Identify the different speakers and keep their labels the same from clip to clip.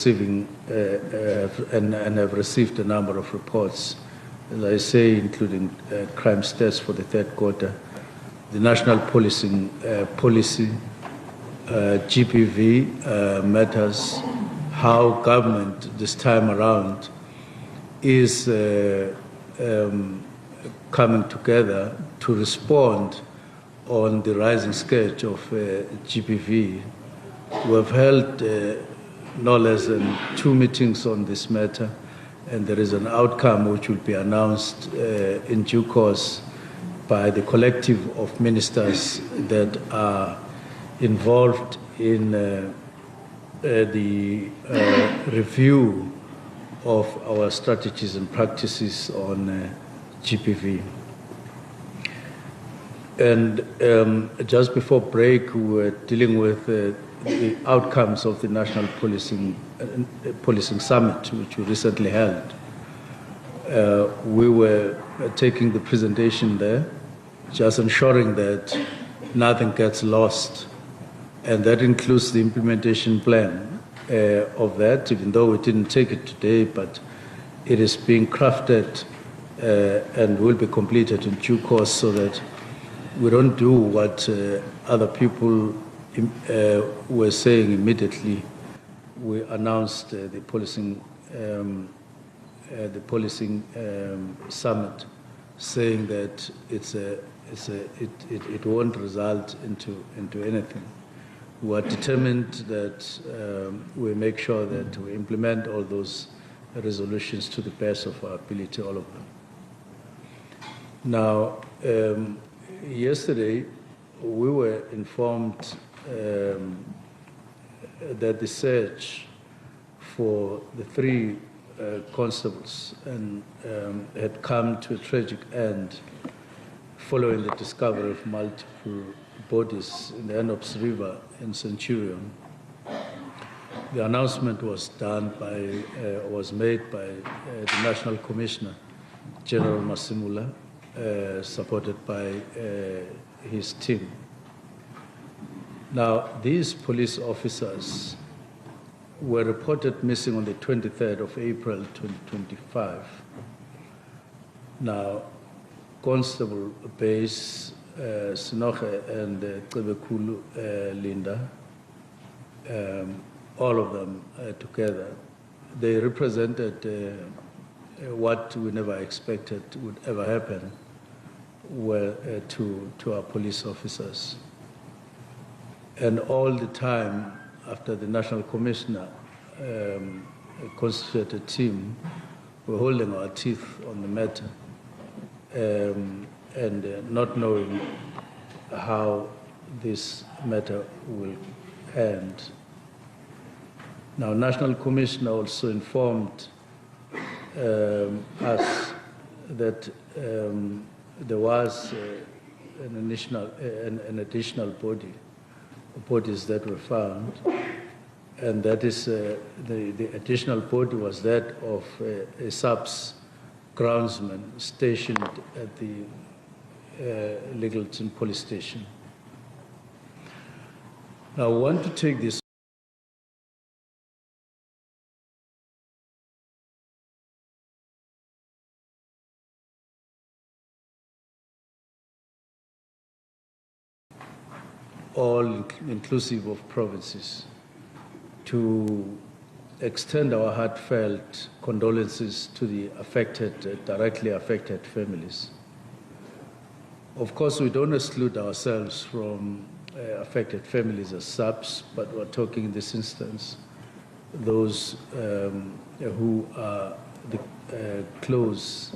Speaker 1: receiving and have received a number of reports, as I say, including crime stats for the third quarter, the national policing policy, GPV matters, how government this time around is coming together to respond on the rising scourge of GPV. We have held no less than 2 meetings on this matter, and there is an outcome which will be announced in due course by the collective of ministers that are involved in the review of our strategies and practices on GPV. And just before break, we were dealing with the outcomes of the National Policing Summit, which we recently held. We were taking the presentation there, just ensuring that nothing gets lost, and that includes the implementation plan of that, even though we didn't take it today, but it is being crafted and will be completed in due course so that we don't do what other people were saying immediately. We announced the policing summit, saying that it won't result into anything. We are determined that we make sure that we implement all those resolutions to the best of our ability, all of them. Now, yesterday, we were informed that the search for the 3 constables had come to a tragic end following the discovery of multiple bodies in the Enops River in Centurion. The announcement was made by the National Commissioner, General Masimula, supported by his team. Now, these police officers were reported missing on the 23rd of April 2025. Now, Constable Base, Sinoche and Cebekulu Linda, all of them together, they represented what we never expected would ever happen to our police officers. And all the time, after the National Commissioner constituted a team, we're holding our teeth on the matter and not knowing how this matter will end. Now, National Commissioner also informed us that there was an additional bodies that were found, and that is the additional body was that of a SAPS groundsman stationed at the Littleton police station. Now, I want to take this all inclusive of provinces to extend our heartfelt condolences to the directly affected families. Of course, we don't exclude ourselves from affected families as SAPS, but we're talking in this instance those who are close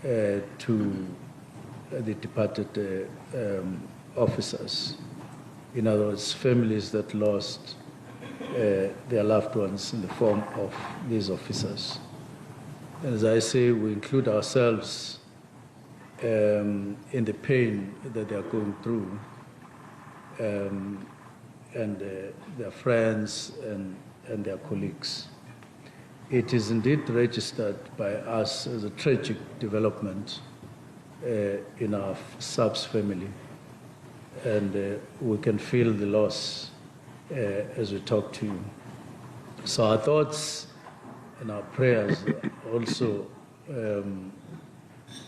Speaker 1: to the departed officers. In other words, families that lost their loved ones in the form of these officers. And as I say, we include ourselves in the pain that they are going through, and their friends and their colleagues. It is indeed registered by us as a tragic development in our SAPS family, and we can feel the loss as we talk to you. So our thoughts and our prayers also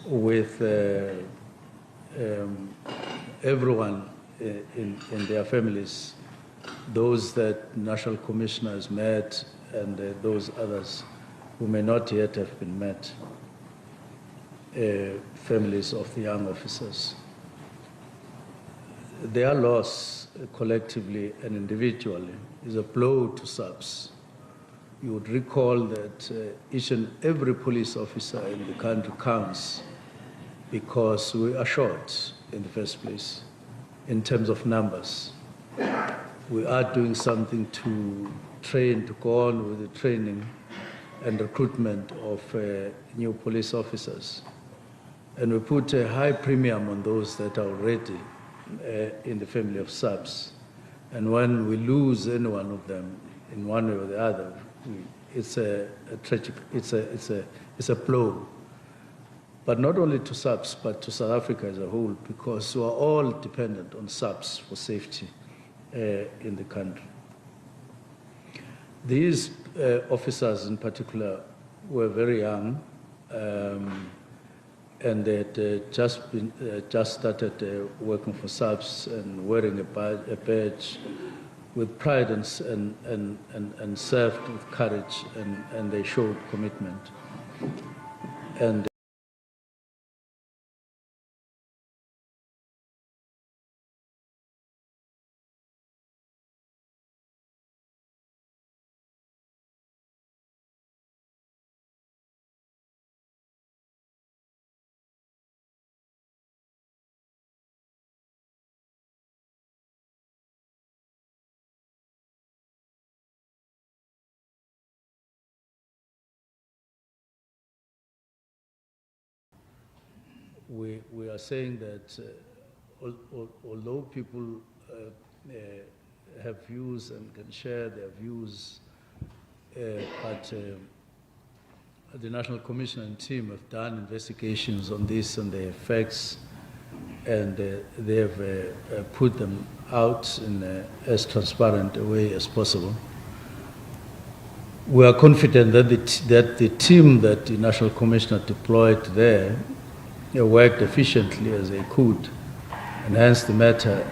Speaker 1: with everyone in their families, those that National Commissioner has met and those others who may not yet have been met, families of the young officers. Their loss collectively and individually is a blow to SAPS. You would recall that each and every police officer in the country counts because we are short in the first place in terms of numbers. We are doing something to train, to go on with the training and recruitment of new police officers. And we put a high premium on those that are already in the family of SAPS. And when we lose any one of them in one way or the other, it's a tragic, it's a blow. But not only to SAPS, but to South Africa as a whole, because we are all dependent on SAPS for safety in the country. These officers in particular were very young, and they had just started working for SAPS and wearing a badge with pride and served with courage, and they showed commitment. And we are saying that although people have views and can share their views, but the National Commissioner and team have done investigations on this and the effects, and they have put them out in as transparent a way as possible. We are confident that the team that the National Commissioner deployed there worked efficiently as they could, and hence the matter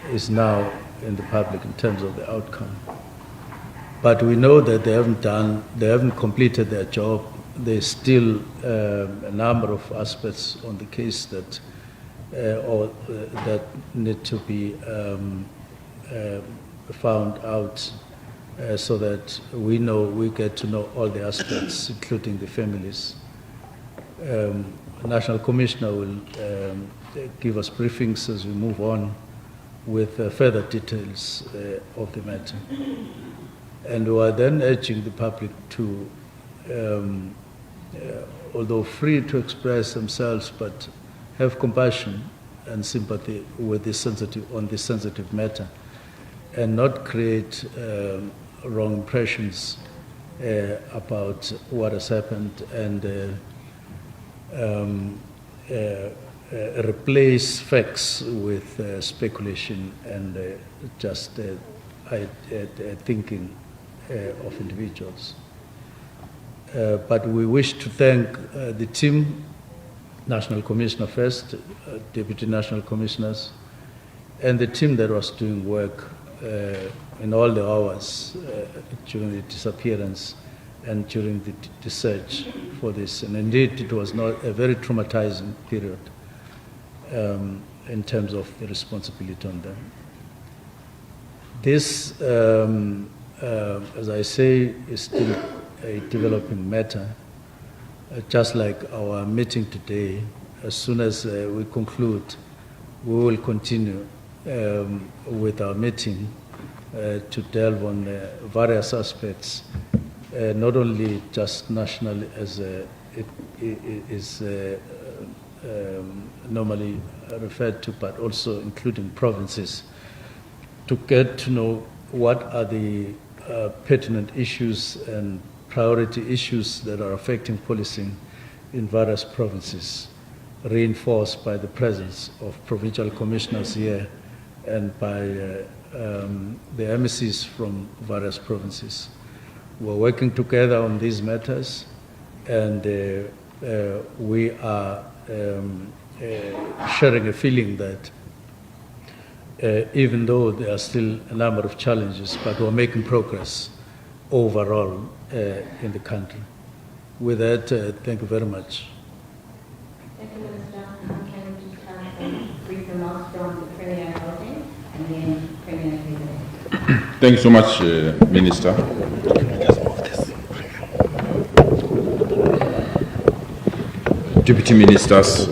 Speaker 1: is now in the public in terms of the outcome. But we know that they haven't completed their job. There's still a number of aspects on the case that that need to be found out, so that we get to know all the aspects, including the families. National Commissioner will give us briefings as we move on with further details of the matter. And we are then urging the public to, although free to express themselves, but have compassion and sympathy with this sensitive matter, and not create wrong impressions about what has happened, and replace facts with speculation and just thinking of individuals. But we wish to thank the team, National Commissioner first, Deputy National Commissioners, and the team that was doing work in all the hours during the disappearance and during the search for this. And indeed, it was not a very traumatizing period in terms of the responsibility on them. This, as I say, is still a developing matter. Just like our meeting today, as soon as we conclude, we will continue with our meeting to delve on various aspects, not only just nationally as it is normally referred to, but also including provinces, to get to know what are the pertinent issues and priority issues that are affecting policing in various provinces, reinforced by the presence of provincial commissioners here and by the MECs from various provinces. We're working together on these matters, and we are sharing a feeling that even though there are still a number of challenges, but we're making progress overall in the country. With that, thank you very much.
Speaker 2: Thank you, Minister. Can we just have some brief remarks from the Premier Housing and then Premier President?
Speaker 3: Thank you so much, Minister. Deputy Ministers,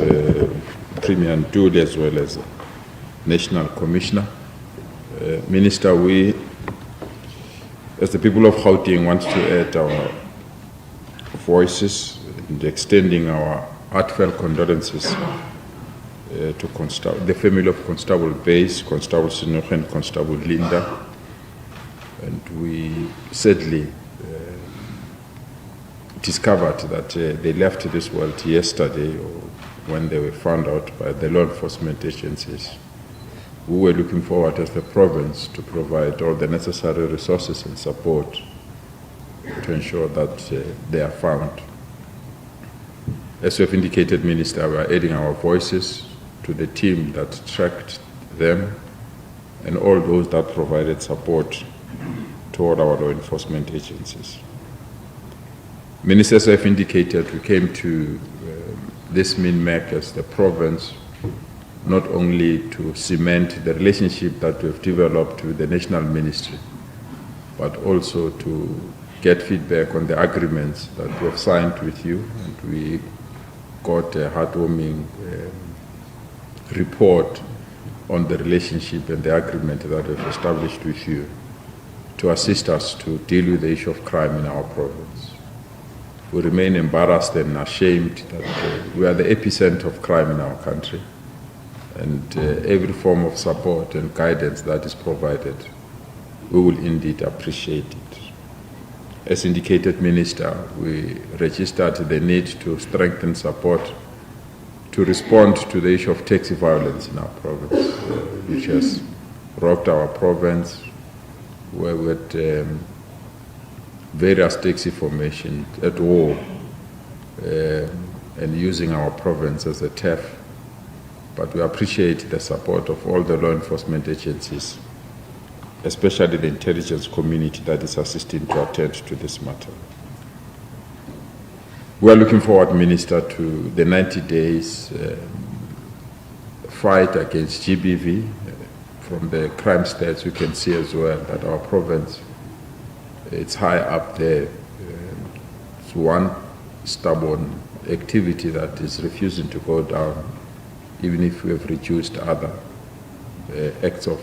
Speaker 3: Premier Nduli, as well as National Commissioner. Minister, we, as the people of Gauteng, want to add our voices in extending our heartfelt condolences to the family of Constable Base, Constable Sinuch, and Constable Linda. And we sadly discovered that they left this world yesterday, or when they were found out by the law enforcement agencies. We were looking forward as the province to provide all the necessary resources and support to ensure that they are found. As you have indicated, Minister, we are adding our voices to the team that tracked them and all those that provided support to all our law enforcement agencies. Ministers have indicated we came to this MINMEC as the province not only to cement the relationship that we've developed with the National Ministry, but also to get feedback on the agreements that we have signed with you. And we got a heartwarming report on the relationship and the agreement that we've established with you to assist us to deal with the issue of crime in our province. We remain embarrassed and ashamed that we are the epicenter of crime in our country, and every form of support and guidance that is provided, we will indeed appreciate it. As indicated, Minister, we registered the need to strengthen support to respond to the issue of taxi violence in our province, which has rocked our province, where we had various taxi formations at war and using our province as a turf. But we appreciate the support of all the law enforcement agencies, especially the intelligence community that is assisting to attend to this matter. We are looking forward, Minister, to the 90 days fight against GBV. From the crime stats, you can see as well that our province, it's high up there. It's one stubborn activity that is refusing to go down, even if we have reduced other acts of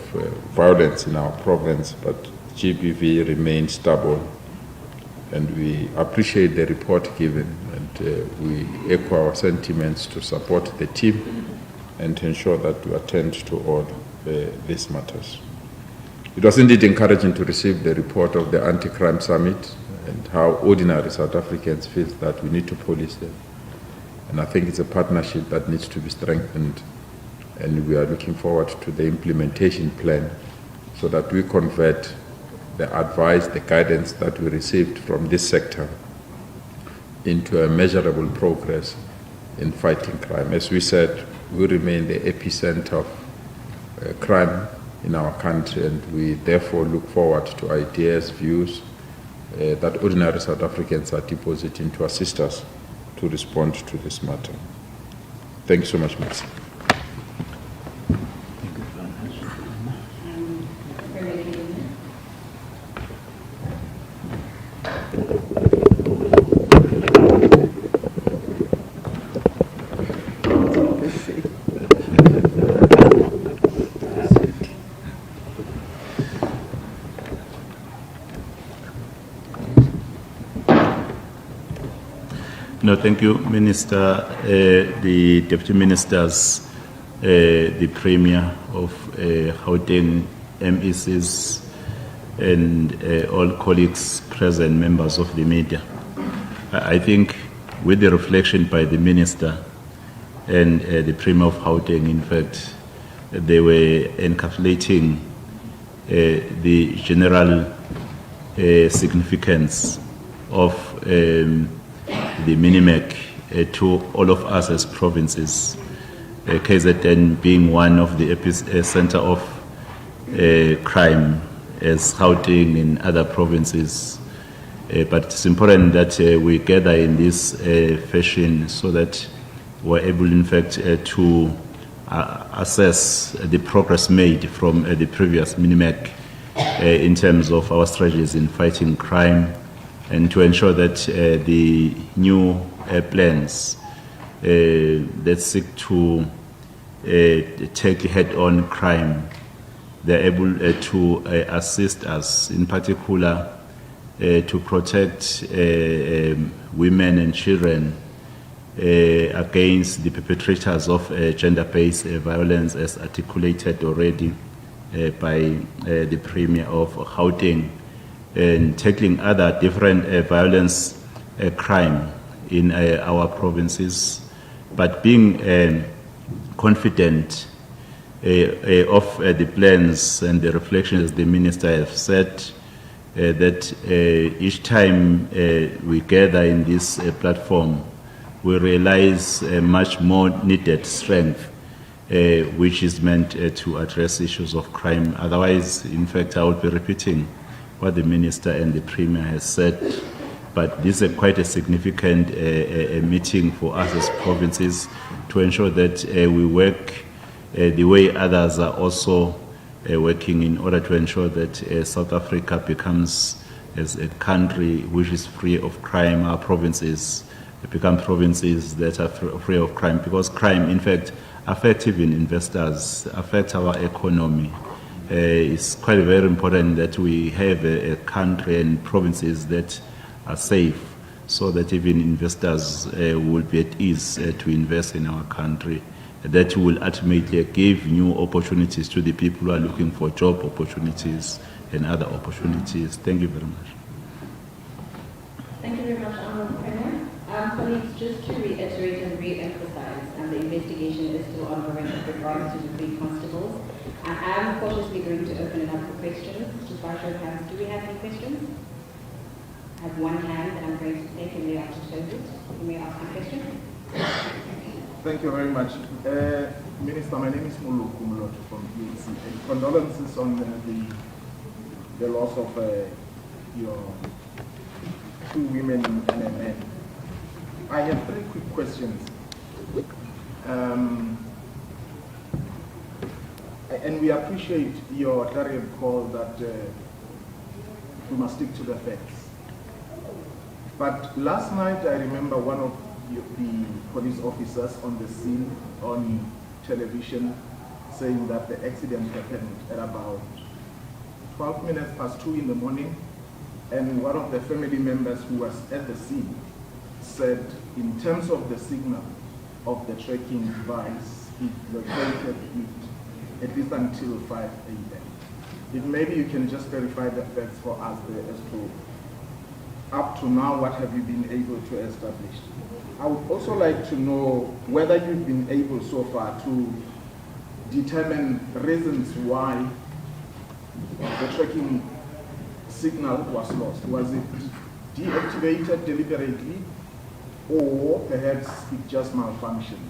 Speaker 3: violence in our province, but GBV remains stubborn. And we appreciate the report given, and we echo our sentiments to support the team and to ensure that we attend to all these matters. It was indeed encouraging to receive the report of the Anti-Crime Summit and how ordinary South Africans feel that we need to police them. And I think it's a partnership that needs to be strengthened, and we are looking forward to the implementation plan so that we convert the advice, the guidance that we received from this sector into a measurable progress in fighting crime. As we said, we remain the epicenter of crime in our country, and we therefore look forward to ideas, views that ordinary South Africans are depositing to assist us to respond to this matter. Thank you so much, Minister.
Speaker 4: No, thank you, Minister. The Deputy Ministers, the Premier of Gauteng, MECs, and all colleagues present, members of the media. I think with the reflection by the Minister and the Premier of Gauteng, in fact, they were encapsulating the general significance of the Minimec to all of us as provinces. KZN being one of the epicenter of crime as Gauteng in other provinces. But it's important that we gather in this fashion so that we're able, in fact, to assess the progress made from the previous Minimec in terms of our strategies in fighting crime, and to ensure that the new plans that seek to take head-on crime, they're able to assist us, in particular, to protect women and children against the perpetrators of gender-based violence, as articulated already by the Premier of Gauteng, and tackling other different violence crime in our provinces, but being confident of the plans and the reflections the Minister has said, that each time we gather in this platform, we realize much more needed strength, which is meant to address issues of crime. Otherwise, in fact, I would be repeating what the Minister and the Premier has said, but this is quite a significant meeting for us as provinces to ensure that we work the way others are also working in order to ensure that South Africa becomes as a country which is free of crime. Our provinces become provinces that are free of crime, because crime, in fact, affects even investors, affects our economy. It's quite very important that we have a country and provinces that are safe, so that even investors will be at ease to invest in our country. That will ultimately give new opportunities to the people who are looking for job opportunities and other opportunities. Thank you very much.
Speaker 2: Thank you very much, Honourable Premier. Colleagues, just to reiterate and re-emphasize, the investigation is still ongoing with regards to the 3 constables. I am cautiously going to open it up for questions. Just by show of hands, do we have any questions? I have one hand that I'm going to take, and thereafter close it. You may ask a question.
Speaker 5: Thank you very much. Minister, my name is Muluku Muloto from UAC. Condolences on the loss of your 2 women and a man. I have 3 quick questions. And we appreciate your clarion call that we must stick to the facts. But last night I remember one of the police officers on the scene on television saying that the accident happened at about 12 minutes past 2 in the morning, and one of the family members who was at the scene said in terms of the signal of the tracking device, it located it at least until 5 a.m. If maybe you can just verify the facts for us there as to up to now, what have you been able to establish? I would also like to know whether you've been able so far to determine reasons why the tracking signal was lost. Was it deactivated deliberately, or perhaps it just malfunctioned?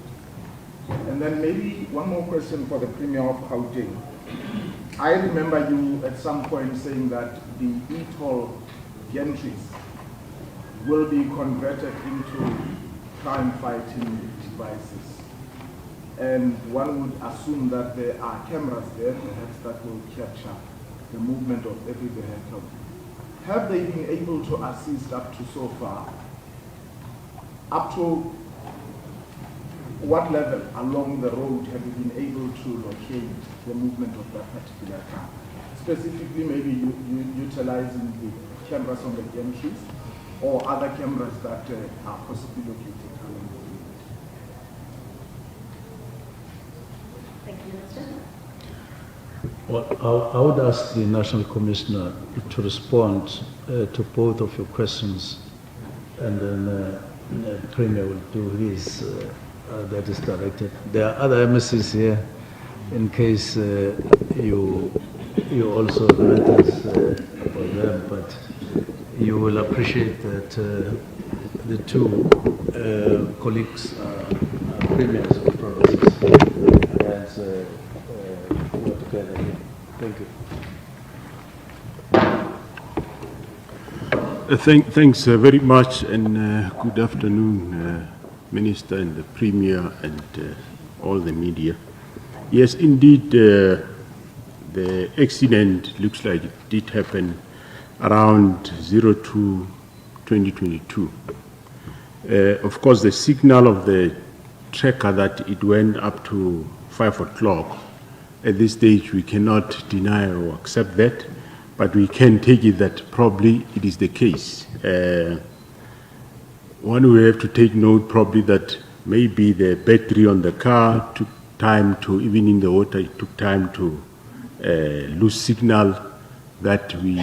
Speaker 5: And then maybe one more question for the Premier of Gauteng. I remember you at some point saying that the e-toll gantries will be converted into crime-fighting devices. And one would assume that there are cameras there, perhaps, that will capture the movement of every vehicle. Have they been able to assist up to so far? Up to what level along the road have you been able to locate the movement of that particular car? Specifically, maybe you utilizing the cameras on the gantries or other cameras that are possibly located along the road.
Speaker 2: Thank you, Minister.
Speaker 1: Well, I would ask the National Commissioner to respond to both of your questions, and then the Premier will do his, that is directed. There are other MSCs here in case you you also met us about them, but you will appreciate that the two colleagues are premiers of provinces, and we're together here. Thank you.
Speaker 6: Thanks very much, and good afternoon, Minister and the Premier and all the media. Yes, indeed, the accident looks like it did happen around 02/2022. Of course, the signal of the tracker that it went up to 5 o'clock, at this stage we cannot deny or accept that, but we can take it that probably it is the case. One will have to take note probably that maybe the battery on the car took time to, even in the water, it took time to lose signal. That we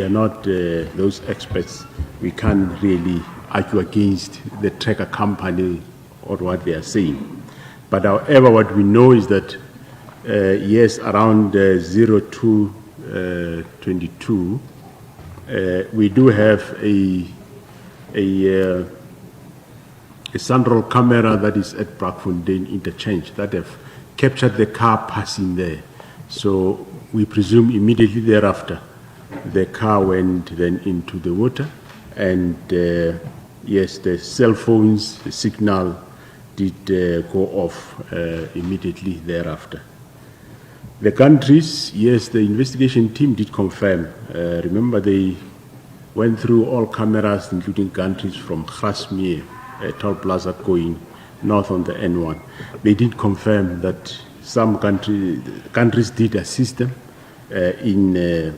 Speaker 6: are not those experts. We can't really argue against the tracker company or what they are saying. But however, what we know is that yes, around 02/22, we do have a central camera that is at Brakfontein interchange that have captured the car passing there. So we presume immediately thereafter the car went then into the water, and yes, the cell phones, the signal did go off immediately thereafter. The countries, yes, the investigation team did confirm. Remember, they went through all cameras, including countries from Grasmere, Toll Plaza going north on the N1. They did confirm that some countries did assist them in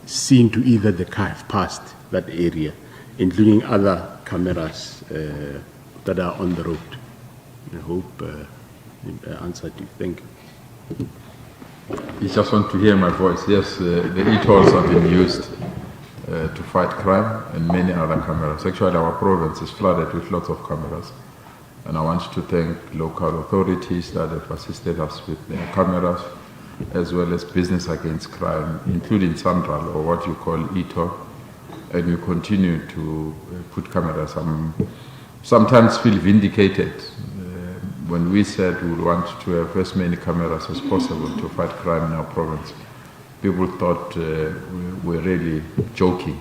Speaker 6: seeing to either the car have passed that area, including other cameras that are on the road. I hope I answered you. Thank you.
Speaker 3: You just want to hear my voice. Yes, the e-tolls have been used to fight crime and many other cameras. Actually, our province is flooded with lots of cameras. And I want to thank local authorities that have assisted us with their cameras, as well as Business Against Crime, including Central, or what you call e-toll. And we continue to put cameras. Sometimes feel vindicated when we said we want to have as many cameras as possible to fight crime in our province. People thought we were really joking.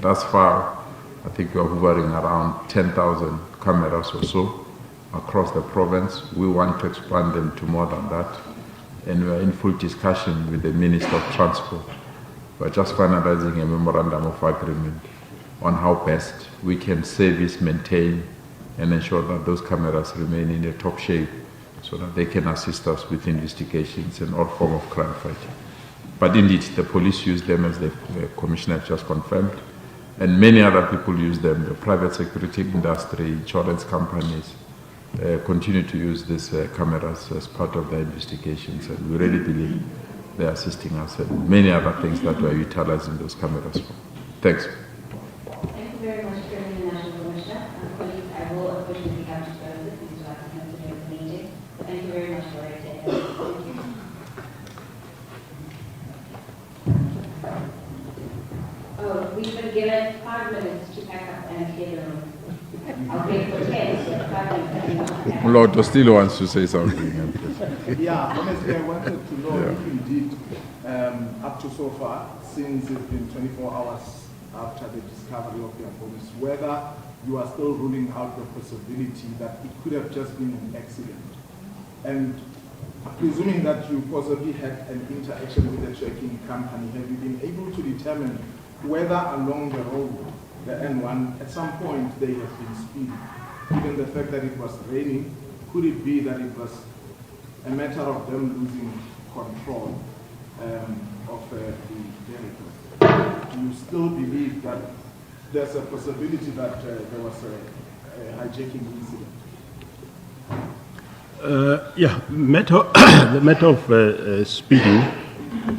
Speaker 3: Thus far, I think we are hovering around 10,000 cameras or so across the province. We want to expand them to more than that. And we are in full discussion with the Minister of Transport. We're just finalizing a memorandum of agreement on how best we can service, maintain, and ensure that those cameras remain in the top shape so that they can assist us with investigations and all form of crime fighting. But indeed, the police use them, as the Commissioner just confirmed, and many other people use them. The private security industry, insurance companies continue to use these cameras as part of their investigations, and we really believe they're assisting us and many other things that we're utilizing those cameras for. Thanks.
Speaker 2: Thank you very much, Chairman and National Commissioner. Colleagues, I will unfortunately have to close this because we'll have to consider the meeting. Thank you very much for your attendance. Thank you. Oh, we've been given 5 minutes to pack up and clear the room. I'll pay for 10, so 5 minutes.
Speaker 3: Lord still wants to say something.
Speaker 5: Yeah, honestly, I wanted to know if indeed, up to so far, since it's been 24 hours after the discovery of their bodies, whether you are still ruling out the possibility that it could have just been an accident. And presuming that you possibly had an interaction with the trekking company, have you been able to determine whether along the road, the N1, at some point they have been speeding? Given the fact that it was raining, could it be that it was a matter of them losing control of the vehicle? Do you still believe that there's a possibility that there was a hijacking incident?
Speaker 6: Yeah, the matter of speeding,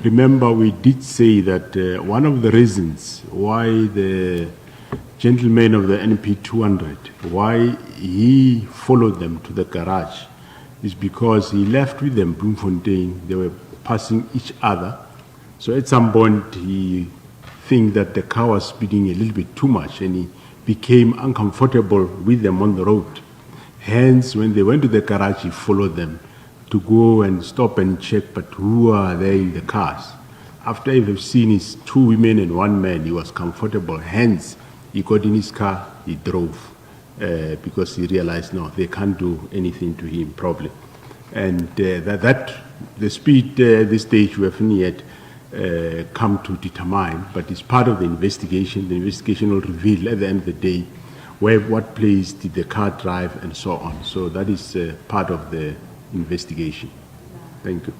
Speaker 6: remember we did say that one of the reasons why the gentleman of the NP200, why he followed them to the garage, is because he left with them Bloemfontein. They were passing each other. So at some point, he think that the car was speeding a little bit too much, and he became uncomfortable with them on the road. Hence, when they went to the garage, he followed them to go and stop and check, but who are there in the cars? After he've seen his 2 women and 1 man, he was comfortable. Hence, he got in his car, he drove, because he realized, no, they can't do anything to him, probably. And the speed at this stage we haven't yet come to determine, but it's part of the investigation. The investigation will reveal at the end of the day what place did the car drive and so on. So that is part of the investigation. Thank you.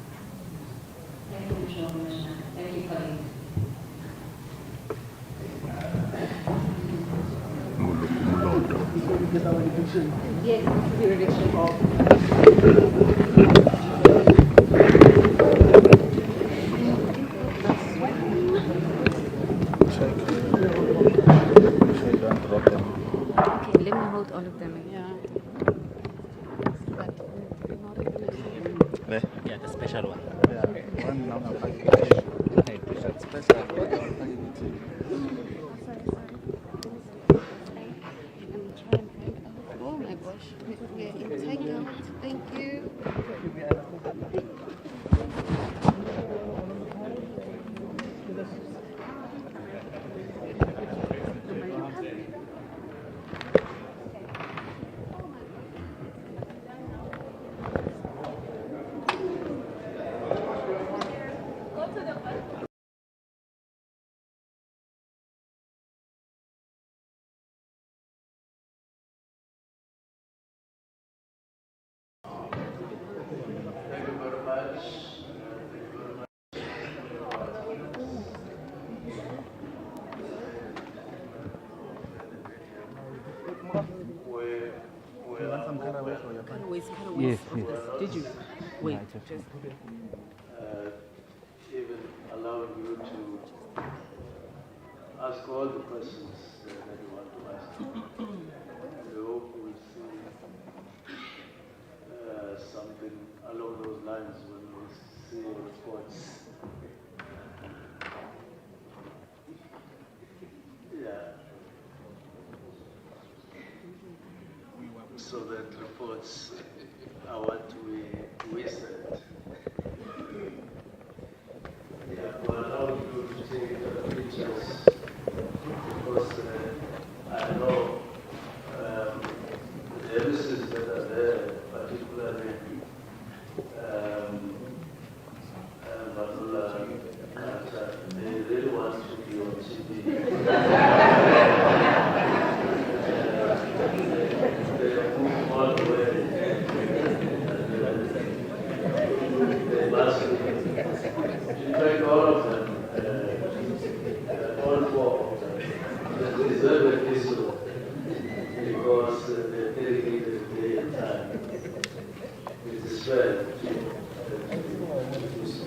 Speaker 2: Thank you, Commissioner. Thank you, colleagues. Yes, the revision. Okay, let me hold all of them.
Speaker 7: Yeah, the special one.
Speaker 8: Oh my gosh, we're entangled. Thank you.
Speaker 7: Yes, yes.
Speaker 2: Did you? Wait,
Speaker 1: Even allowing you to ask all the questions that you want to ask. We hope we'll see something along those lines when we see your reports. Yeah. So that reports are what we said. Yeah, we're allowed you to take pictures because I know the evidences that are there, particularly Batula, they really want to be on TV. They move all the way. They must. In fact, all of them, all 4 of them, they deserve a kiss because they dedicated day and time. It is fair to do so.